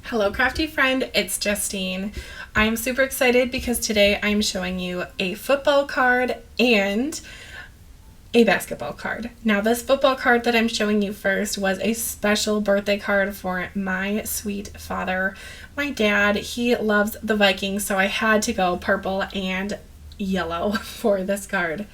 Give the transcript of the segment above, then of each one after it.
Hello, crafty friend, it's Justine. I'm super excited because today I'm showing you a football card and a basketball card. Now, this football card that I'm showing you first was a special birthday card for my sweet father. My dad, he loves the Vikings, so I had to go purple and yellow for this card.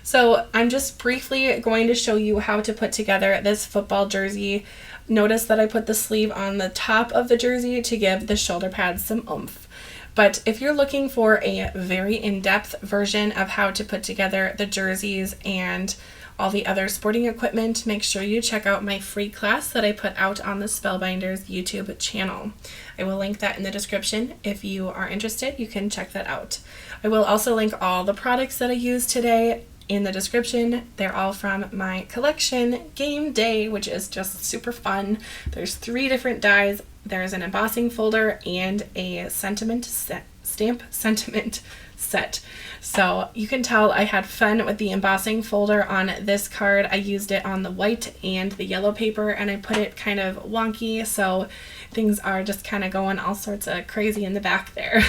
So I'm just briefly going to show you how to put together this football jersey. Notice that I put the sleeve on the top of the jersey to give the shoulder pads some oomph. But if you're looking for a very in-depth version of how to put together the jerseys and all the other sporting equipment, make sure you check out my free class that I put out on the Spellbinders YouTube channel. I will link that in the description. If you are interested, you can check that out. I will also link all the products that I used today in the description. They're all from my collection Game Day, which is just super fun. There's 3 different dies. There's an embossing folder and a stamp sentiment set. So you can tell I had fun with the embossing folder on this card. I used it on the white and the yellow paper, and I put it kind of wonky, so things are just kind of going all sorts of crazy in the back there.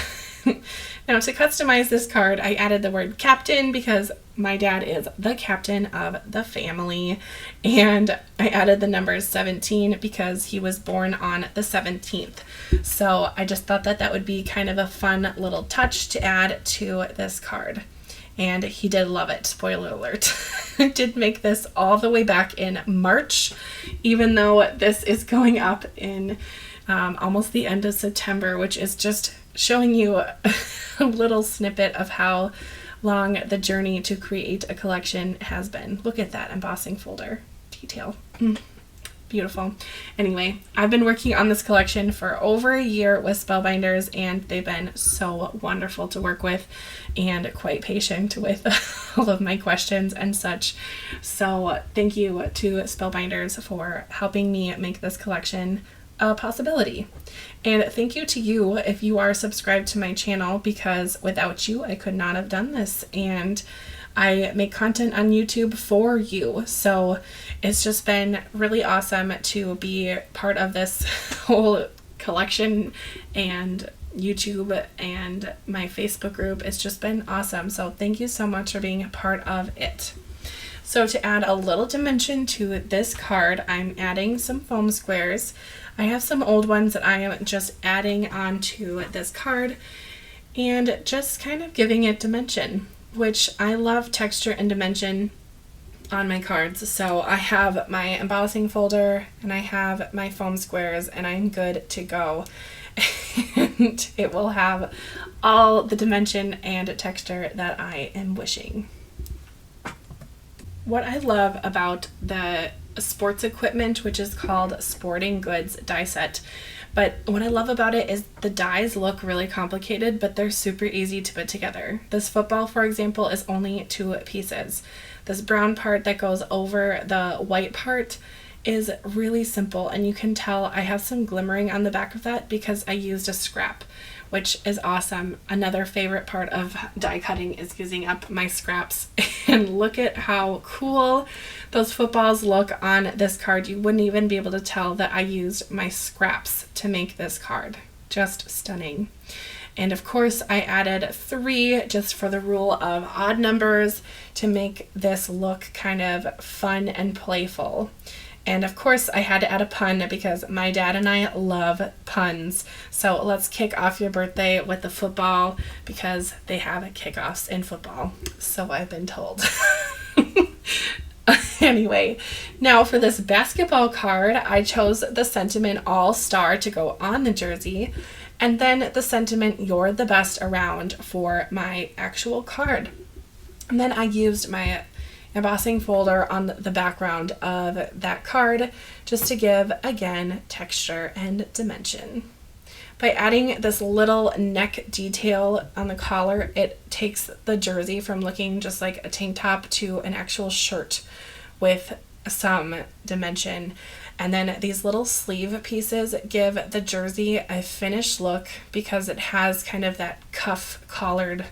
Now, to customize this card, I added the word captain because my dad is the captain of the family, and I added the numbers 17 because he was born on the 17th. So I just thought that that would be kind of a fun little touch to add to this card. And he did love it. Spoiler alert. I did make this all the way back in March, even though this is going up in almost the end of September, which is just showing you a little snippet of how long the journey to create a collection has been. Look at that embossing folder detail. Beautiful. Anyway, I've been working on this collection for over a year with Spellbinders, and they've been so wonderful to work with and quite patient with all of my questions and such. So thank you to Spellbinders for helping me make this collection a possibility. And thank you to you if you are subscribed to my channel, because without you I could not have done this, and I make content on YouTube for you. So it's just been really awesome to be part of this whole collection, and YouTube and my Facebook group. It's just been awesome. So thank you so much for being a part of it. So to add a little dimension to this card, I'm adding some foam squares. I have some old ones that I am just adding onto this card and just kind of giving it dimension, which I love texture and dimension on my cards. So I have my embossing folder and I have my foam squares, and I'm good to go. And it will have all the dimension and texture that I am wishing. What I love about the sports equipment, which is called Sporting Goods die set, but what I love about it is the dies look really complicated, but they're super easy to put together. This football, for example, is only 2 pieces. This brown part that goes over the white part is really simple, and you can tell I have some glimmering on the back of that because I used a scrap, which is awesome. Another favorite part of die cutting is using up my scraps. And look at how cool those footballs look on this card. You wouldn't even be able to tell that I used my scraps to make this card. Just stunning. And of course I added 3 just for the rule of odd numbers to make this look kind of fun and playful. And of course I had to add a pun because my dad and I love puns. So let's kick off your birthday with the football because they have kickoffs in football. So I've been told. Anyway, now for this basketball card, I chose the sentiment All Star to go on the jersey, and then the sentiment You're the Best Around for my actual card. And then I used my embossing folder on the background of that card just to give, again, texture and dimension. By adding this little neck detail on the collar, it takes the jersey from looking just like a tank top to an actual shirt with some dimension. And then these little sleeve pieces give the jersey a finished look because it has kind of that cuff collared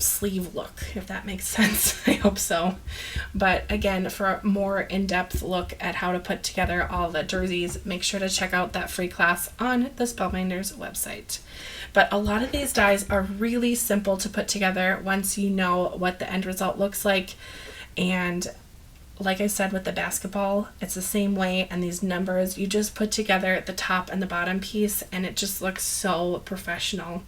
sleeve look, if that makes sense. I hope so. But again, for a more in-depth look at how to put together all the jerseys, make sure to check out that free class on the Spellbinders website. But a lot of these dies are really simple to put together once you know what the end result looks like. And like I said with the basketball, it's the same way, and these numbers, you just put together the top and the bottom piece and it just looks so professional.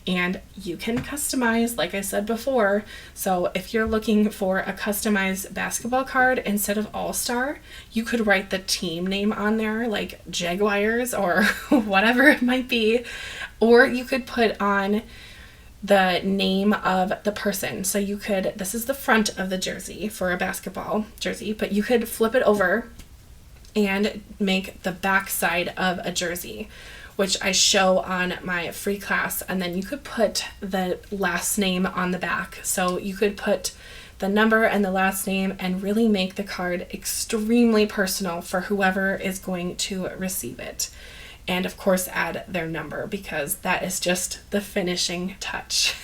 And you can customize, like I said before. So if you're looking for a customized basketball card instead of All-Star, you could write the team name on there, like Jaguars or whatever it might be. Or you could put on the name of the person. So you could, this is the front of the jersey for a basketball jersey, but you could flip it over and make the back side of a jersey, which I show on my free class. And then you could put the last name on the back. So you could put the number and the last name and really make the card extremely personal for whoever is going to receive it. And of course add their number, because that is just the finishing touch.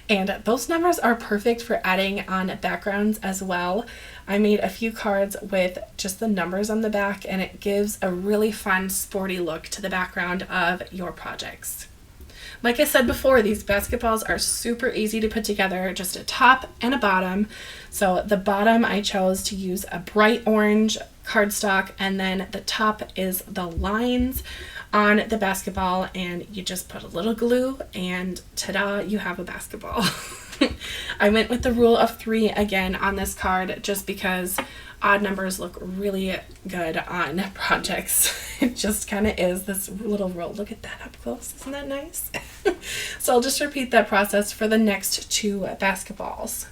And those numbers are perfect for adding on backgrounds as well. I made a few cards with just the numbers on the back, and it gives a really fun sporty look to the background of your projects. Like I said before, these basketballs are super easy to put together, just a top and a bottom. So the bottom I chose to use a bright orange cardstock, and then the top is the lines on the basketball, and you just put a little glue and ta-da, you have a basketball. I went with the rule of 3 again on this card just because odd numbers look really good on projects. It just kind of is this little rule. Look at that up close. Isn't that nice? So I'll just repeat that process for the next 2 basketballs.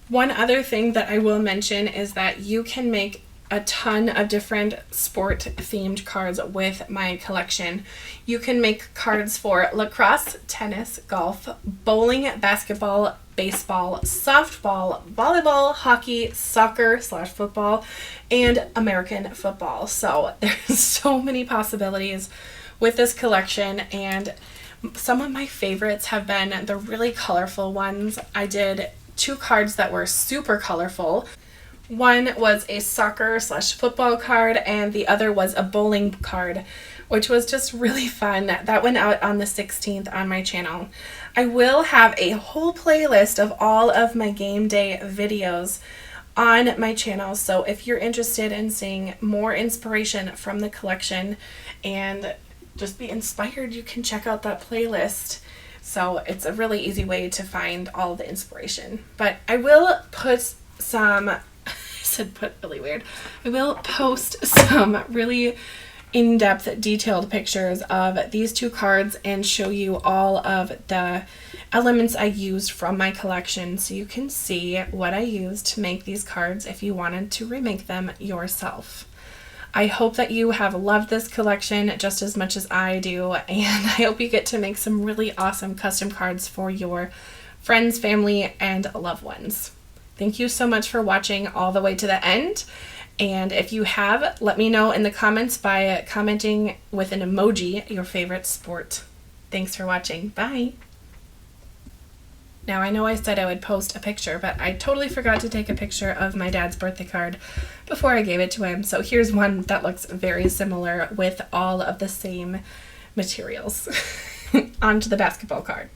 One other thing that I will mention is that you can make a ton of different sport themed cards with my collection. You can make cards for lacrosse, tennis, golf, bowling, basketball, baseball, softball, volleyball, hockey, soccer/football, and American football. So there's so many possibilities with this collection, and some of my favorites have been the really colorful ones. I did 2 cards that were super colorful. One was a soccer/football card, and the other was a bowling card, which was just really fun. That went out on the 16th on my channel. I will have a whole playlist of all of my game day videos on my channel, so if you're interested in seeing more inspiration from the collection and just be inspired, you can check out that playlist. So it's a really easy way to find all the inspiration. But I will put some, I said put really weird, I will post some really in-depth detailed pictures of these 2 cards and show you all of the elements I used from my collection, so you can see what I used to make these cards if you wanted to remake them yourself. I hope that you have loved this collection just as much as I do, and I hope you get to make some really awesome custom cards for your friends, family, and loved ones. Thank you so much for watching all the way to the end. And if you have, let me know in the comments by commenting with an emoji your favorite sport. Thanks for watching. Bye. Now, I know I said I would post a picture, but I totally forgot to take a picture of my dad's birthday card before I gave it to him. So here's one that looks very similar with all of the same materials onto the basketball card.